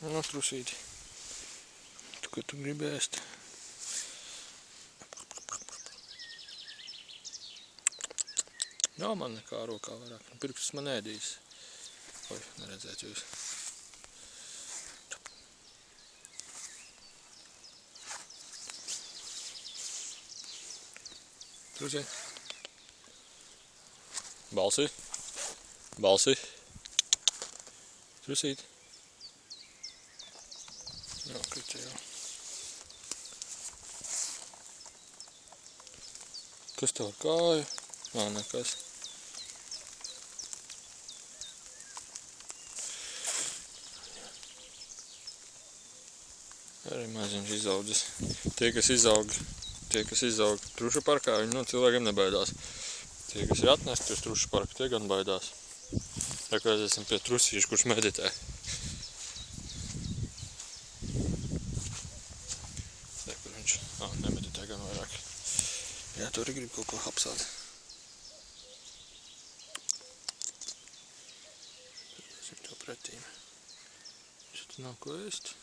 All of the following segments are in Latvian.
Nu, trusīti. Tu, ko tu gribi ēst? Nav man nekā rokā vairāk. Pirkstus man ēdīs. Oi, neredzēt jūs. Trusī. Balsi. Balsi. Trusīt. Jā, krita jau. Kas tev ar kāju? Nā, nekas. Arī maziņš izaudzis. Tie, kas izaug trušu parkā, viņi no cilvēkiem nebaidās. Tie, kas ir atnesti uz trušu parku, tie gan baidās. Rekreiz esam pie trusīša, kurš meditē. Te, kur viņš nemeditē gan vairāk. Jā, tu arī grib kaut ko hapsāt. Dosim to pretīm. Šeit nav ko ēst.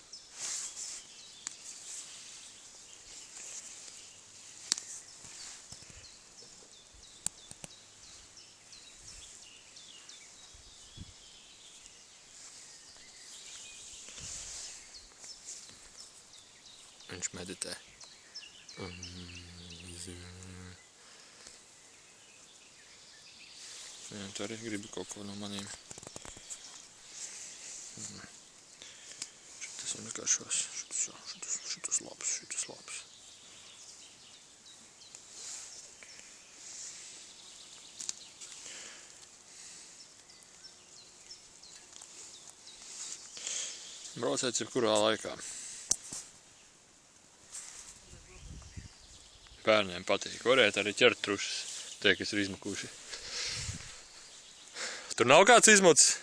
Viņš meditē. Jā, tu arī gribi kaut ko no maniem. Šitas ir vienkāršos. Šitas labs. Brauciet jebkurā laikā. Bērniem patīk. Varētu arī ķert trušas, tie, kas ir izmukuši. Tur nav kāds izmucis?